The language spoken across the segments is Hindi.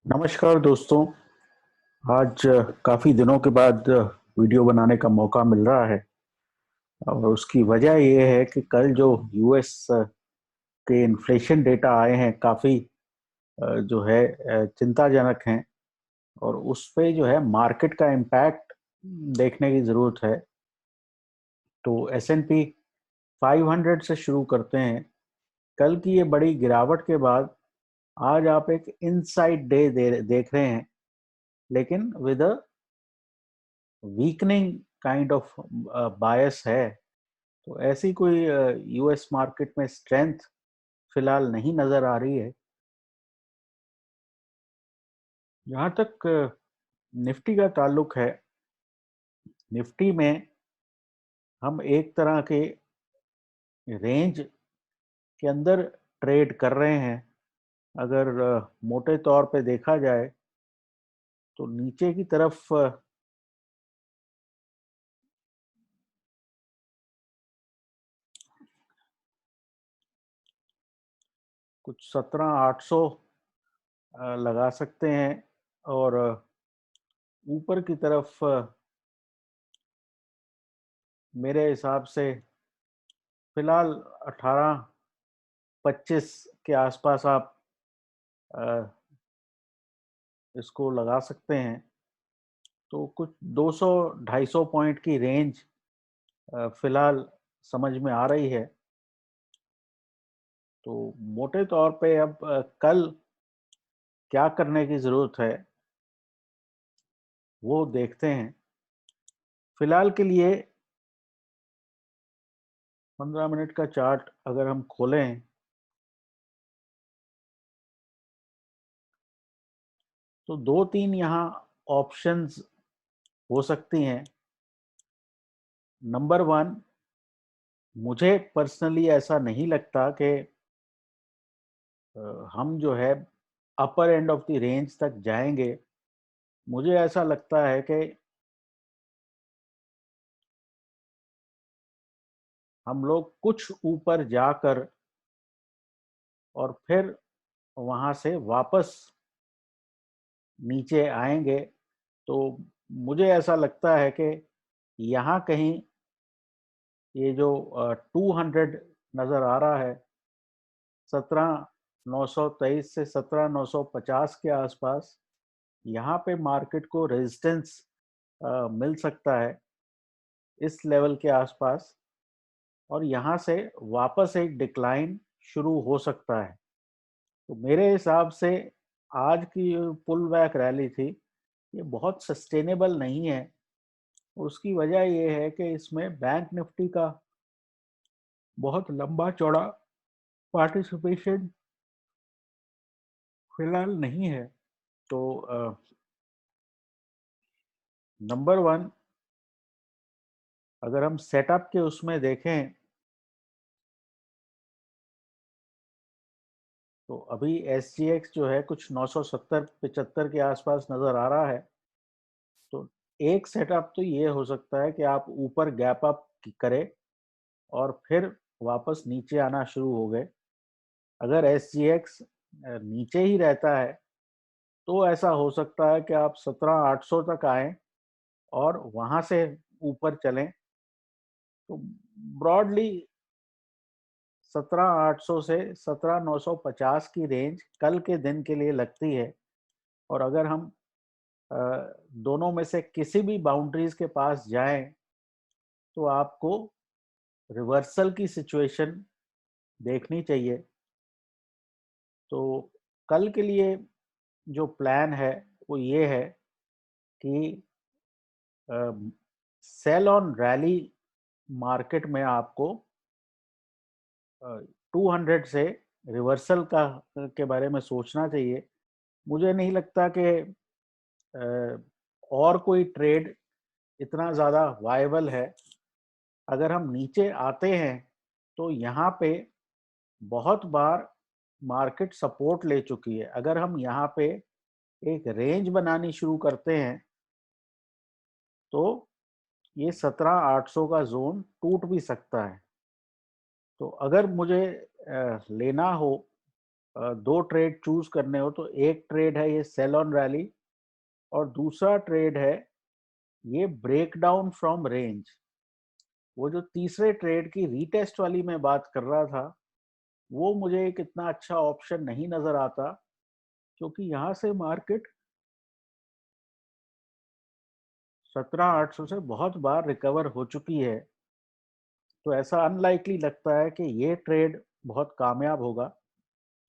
नमस्कार दोस्तों। आज काफ़ी दिनों के बाद वीडियो बनाने का मौका मिल रहा है और उसकी वजह ये है कि कल जो यूएस के इन्फ्लेशन डेटा आए हैं काफ़ी जो है चिंताजनक हैं और उस पे जो है मार्केट का इम्पैक्ट देखने की ज़रूरत है। तो S&P 500 से शुरू करते हैं। कल की ये बड़ी गिरावट के बाद आज आप एक इनसाइड डे देख रहे हैं, लेकिन with a weakening kind of बायस है। तो ऐसी कोई यूएस मार्केट में स्ट्रेंथ फिलहाल नहीं नजर आ रही है। जहां तक निफ्टी का ताल्लुक है, निफ्टी में हम एक तरह के रेंज के अंदर ट्रेड कर रहे हैं। अगर मोटे तौर पे देखा जाए तो नीचे की तरफ कुछ 17,800 लगा सकते हैं और ऊपर की तरफ मेरे हिसाब से फिलहाल 18-25 के आसपास आप अ, इसको लगा सकते हैं। तो कुछ 200-250 पॉइंट की रेंज फिलहाल समझ में आ रही है। तो मोटे तौर पे अब कल क्या करने की जरूरत है वो देखते हैं। फिलहाल के लिए 15 मिनट का चार्ट अगर हम खोलें तो दो तीन यहाँ ऑप्शंस हो सकती हैं। नंबर वन, मुझे पर्सनली ऐसा नहीं लगता कि हम जो है अपर एंड ऑफ द रेंज तक जाएंगे। मुझे ऐसा लगता है कि हम लोग कुछ ऊपर जाकर और फिर वहां से वापस नीचे आएंगे। तो मुझे ऐसा लगता है कि यहाँ कहीं ये जो 200 नजर आ रहा है, 17,923 से 17,950 के आसपास, यहाँ पे मार्केट को रेजिस्टेंस मिल सकता है इस लेवल के आसपास। और यहाँ से वापस एक डिक्लाइन शुरू हो सकता है। तो मेरे हिसाब से आज की पुल बैक रैली थी, ये बहुत सस्टेनेबल नहीं है। उसकी वजह ये है कि इसमें बैंक निफ्टी का बहुत लंबा चौड़ा पार्टिसिपेशन फिलहाल नहीं है। तो नंबर वन, अगर हम सेटअप के उसमें देखें तो अभी SGX जो है कुछ 970-75 के आसपास नजर आ रहा है। तो एक सेटअप तो ये हो सकता है कि आप ऊपर गैप अप करें और फिर वापस नीचे आना शुरू हो गए। अगर SGX नीचे ही रहता है तो ऐसा हो सकता है कि आप 17,800 तक आए और वहां से ऊपर चलें। तो ब्रॉडली 17,800 से 17,950 की रेंज कल के दिन के लिए लगती है। और अगर हम अ, दोनों में से किसी भी बाउंड्रीज के पास जाएं तो आपको रिवर्सल की सिचुएशन देखनी चाहिए। तो कल के लिए जो प्लान है वो ये है कि सेल ऑन रैली मार्केट में आपको 200 से रिवर्सल का के बारे में सोचना चाहिए। मुझे नहीं लगता कि और कोई ट्रेड इतना ज़्यादा वायबल है। अगर हम नीचे आते हैं तो यहाँ पे बहुत बार मार्केट सपोर्ट ले चुकी है। अगर हम यहाँ पे एक रेंज बनानी शुरू करते हैं तो ये 17,800 का जोन टूट भी सकता है। तो अगर मुझे लेना हो दो ट्रेड चूज करने हो तो एक ट्रेड है ये सेल ऑन रैली और दूसरा ट्रेड है ये ब्रेक डाउन फ्रॉम रेंज। वो जो तीसरे ट्रेड की रीटेस्ट वाली मैं बात कर रहा था, वो मुझे एक इतना अच्छा ऑप्शन नहीं नजर आता, क्योंकि यहाँ से मार्केट 17,800 से बहुत बार रिकवर हो चुकी है। तो ऐसा अनलाइकली लगता है कि ये ट्रेड बहुत कामयाब होगा।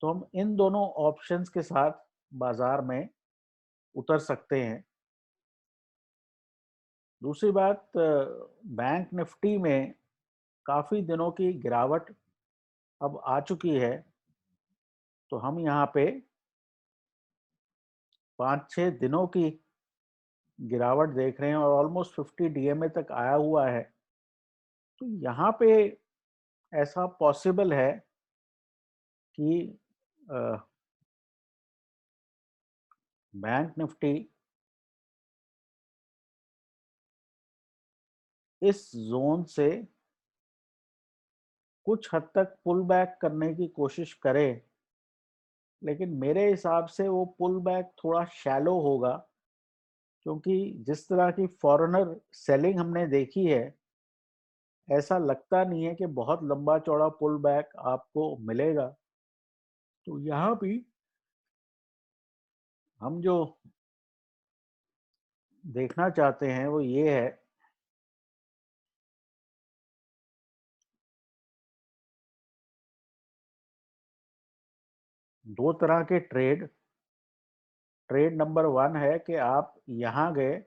तो हम इन दोनों ऑप्शंस के साथ बाजार में उतर सकते हैं। दूसरी बात, बैंक निफ्टी में काफी दिनों की गिरावट अब आ चुकी है। तो हम यहाँ पे 5-6 दिनों की गिरावट देख रहे हैं और ऑलमोस्ट 50 डीएमए तक आया हुआ है। तो यहाँ पे ऐसा पॉसिबल है कि बैंक निफ्टी इस जोन से कुछ हद तक पुल बैक करने की कोशिश करे, लेकिन मेरे हिसाब से वो पुल बैक थोड़ा शैलो होगा, क्योंकि जिस तरह की फॉरेनर सेलिंग हमने देखी है, ऐसा लगता नहीं है कि बहुत लंबा चौड़ा पुल बैक आपको मिलेगा। तो यहाँ भी हम जो देखना चाहते हैं वो ये है, दो तरह के ट्रेड। ट्रेड नंबर 1 है कि आप यहाँ गए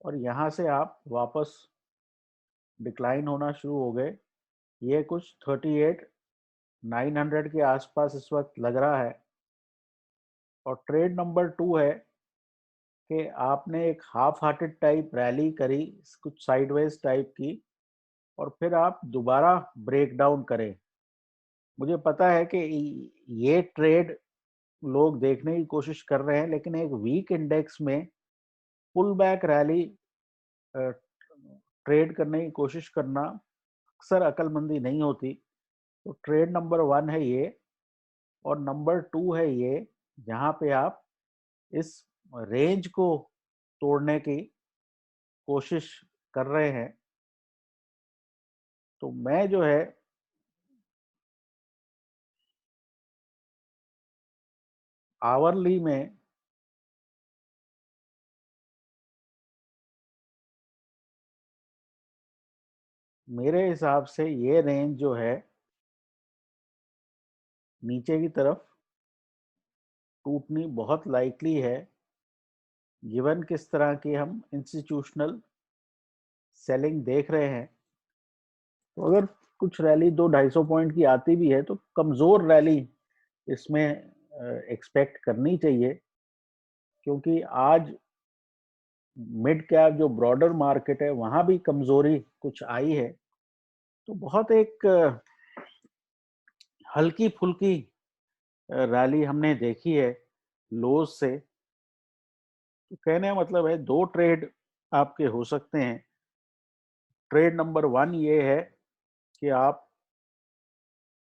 और यहाँ से आप वापस डिक्लाइन होना शुरू हो गए। ये कुछ 38,900 के आसपास इस वक्त लग रहा है। और ट्रेड नंबर 2 है कि आपने एक हाफ हार्टेड टाइप रैली करी, कुछ साइडवेज टाइप की, और फिर आप दोबारा ब्रेक डाउन करें। मुझे पता है कि ये ट्रेड लोग देखने की कोशिश कर रहे हैं, लेकिन एक वीक इंडेक्स में पुल बैक रैली ट्रेड करने की कोशिश करना अक्सर अकलमंदी नहीं होती। तो ट्रेड नंबर 1 है ये, और नंबर 2 है ये, जहाँ पे आप इस रेंज को तोड़ने की कोशिश कर रहे हैं। तो मैं जो है आवरली में मेरे हिसाब से ये रेंज जो है नीचे की तरफ टूटनी बहुत लाइकली है, गिवन किस तरह की हम इंस्टीट्यूशनल सेलिंग देख रहे हैं। तो अगर कुछ रैली 200-250 पॉइंट की आती भी है तो कमजोर रैली इसमें एक्सपेक्ट करनी चाहिए, क्योंकि आज मिड कैप जो ब्रॉडर मार्केट है वहां भी कमजोरी कुछ आई है। तो बहुत एक हल्की फुल्की रैली हमने देखी है लोज से। तो कहने का मतलब है दो ट्रेड आपके हो सकते हैं। ट्रेड नंबर 1 ये है कि आप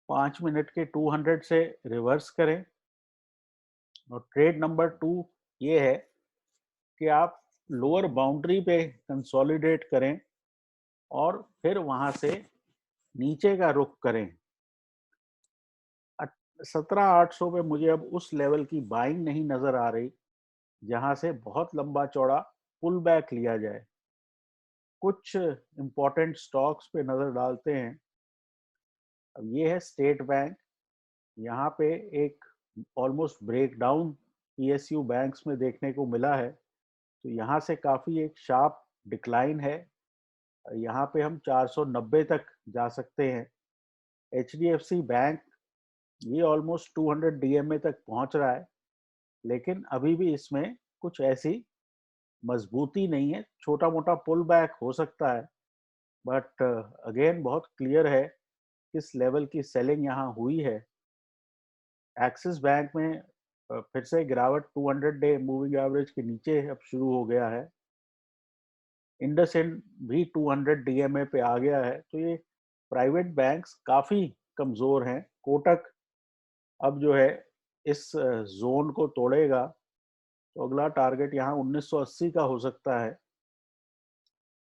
5 मिनट के 200 से रिवर्स करें, और ट्रेड नंबर 2 ये है कि आप लोअर बाउंड्री पे कंसोलिडेट करें और फिर वहां से नीचे का रुख करें। 17,800 पे मुझे अब उस लेवल की बाइंग नहीं नजर आ रही जहां से बहुत लंबा चौड़ा पुल बैक लिया जाए। कुछ इंपॉर्टेंट स्टॉक्स पे नजर डालते हैं। अब ये है स्टेट बैंक। यहाँ पे एक almost break down PSU banks में देखने को मिला है। तो यहाँ से काफी एक शार्प डिक्लाइन है। यहाँ पे हम 490 तक जा सकते हैं। एचडीएफसी बैंक ये ऑलमोस्ट 200 डीएमए तक पहुंच रहा है, लेकिन अभी भी इसमें कुछ ऐसी मजबूती नहीं है। छोटा मोटा पुल बैक हो सकता है, बट अगेन बहुत क्लियर है किस लेवल की सेलिंग यहाँ हुई है। एक्सिस बैंक में फिर से गिरावट 200 डे मूविंग एवरेज के नीचे अब शुरू हो गया है। इंडसइंड भी 200 डीएमए पे आ गया है। तो ये प्राइवेट बैंक्स काफी कमजोर हैं। कोटक अब जो है इस जोन को तोड़ेगा तो अगला टारगेट यहाँ 1980 का हो सकता है।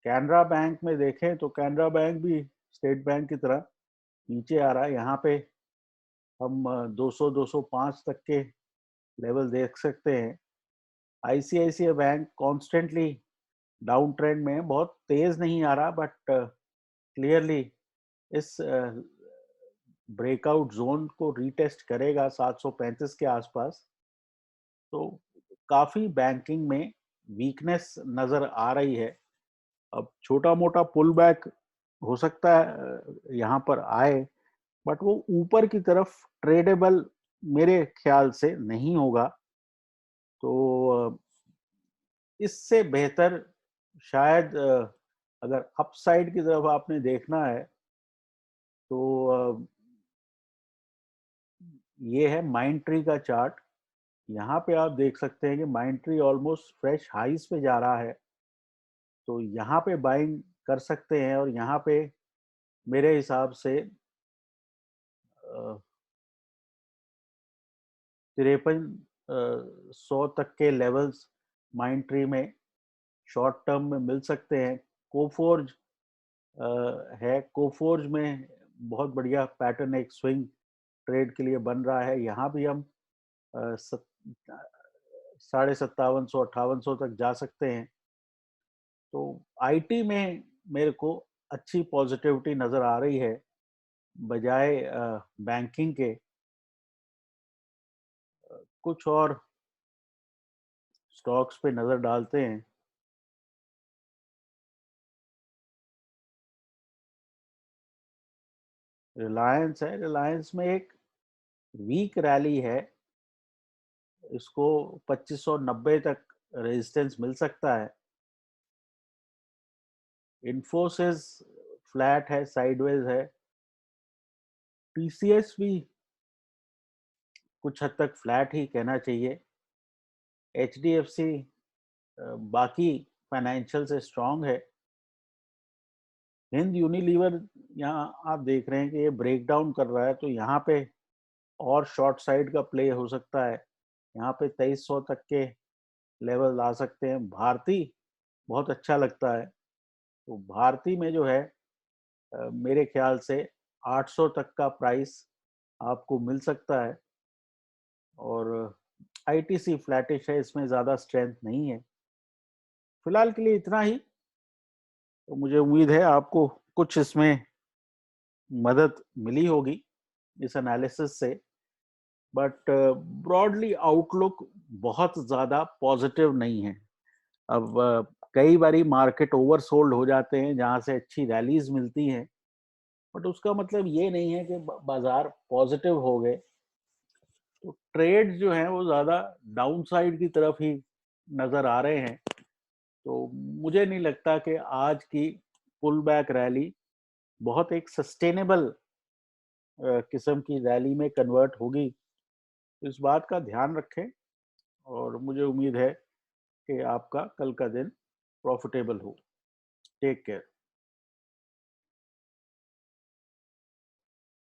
कैनरा बैंक में देखें तो कैनरा बैंक भी स्टेट बैंक की तरह नीचे आ रहा है। यहाँ पे हम 200-205 तक के लेवल देख सकते हैं। ICICI bank constantly down trend में, बहुत तेज नहीं आ रहा, बट क्लियरली इस ब्रेकआउट जोन को रीटेस्ट करेगा 735 के आसपास। तो काफी बैंकिंग में वीकनेस नजर आ रही है। अब छोटा मोटा पुल बैक हो सकता है यहाँ पर आए, बट वो ऊपर की तरफ ट्रेडेबल मेरे ख्याल से नहीं होगा। तो इससे बेहतर शायद अगर अपसाइड की तरफ आपने देखना है तो ये है माइंड ट्री का चार्ट। यहाँ पे आप देख सकते हैं कि माइंड ट्री ऑलमोस्ट फ्रेश हाइस पे जा रहा है, तो यहाँ पे बाइंग कर सकते हैं। और यहाँ पे मेरे हिसाब से 5300 तक के लेवल्स माइंड ट्री में शॉर्ट टर्म में मिल सकते हैं। कोफोर्ज है, कोफोर्ज में बहुत बढ़िया पैटर्न एक स्विंग ट्रेड के लिए बन रहा है। यहाँ भी हम 5750 5800 तक जा सकते हैं। तो आईटी में मेरे को अच्छी पॉजिटिविटी नजर आ रही है बजाय बैंकिंग के। कुछ और स्टॉक्स पे नजर डालते हैं। रिलायंस है, रिलायंस में एक वीक रैली है, इसको 2590 तक रेजिस्टेंस मिल सकता है। इन्फोसिस फ्लैट है, साइडवेज है। टीसीएस भी कुछ हद तक फ्लैट ही कहना चाहिए। एचडीएफसी बाकी फाइनेंशियल से स्ट्रांग है। हिंद यूनिलीवर यहाँ आप देख रहे हैं कि ये ब्रेक डाउन कर रहा है, तो यहाँ पे और शॉर्ट साइड का प्ले हो सकता है। यहाँ पे 2300 तक के लेवल आ सकते हैं। भारती बहुत अच्छा लगता है, तो भारती में जो है मेरे ख्याल से 800 तक का प्राइस आपको मिल सकता है। और आईटीसी फ्लैटिश है, इसमें ज़्यादा स्ट्रेंथ नहीं है। फिलहाल के लिए इतना ही। तो मुझे उम्मीद है आपको कुछ इसमें मदद मिली होगी इस एनालिसिस से। बट ब्रॉडली आउटलुक बहुत ज़्यादा पॉजिटिव नहीं है। अब कई बारी मार्केट ओवरसोल्ड हो जाते हैं जहाँ से अच्छी रैलीज मिलती हैं, बट उसका मतलब ये नहीं है कि बाजार पॉजिटिव हो गए। तो ट्रेड जो हैं वो ज़्यादा डाउनसाइड की तरफ ही नज़र आ रहे हैं। तो मुझे नहीं लगता कि आज की पुल बैक रैली बहुत एक सस्टेनेबल किस्म की रैली में कन्वर्ट होगी। इस बात का ध्यान रखें, और मुझे उम्मीद है कि आपका कल का दिन प्रॉफिटेबल हो। Take care.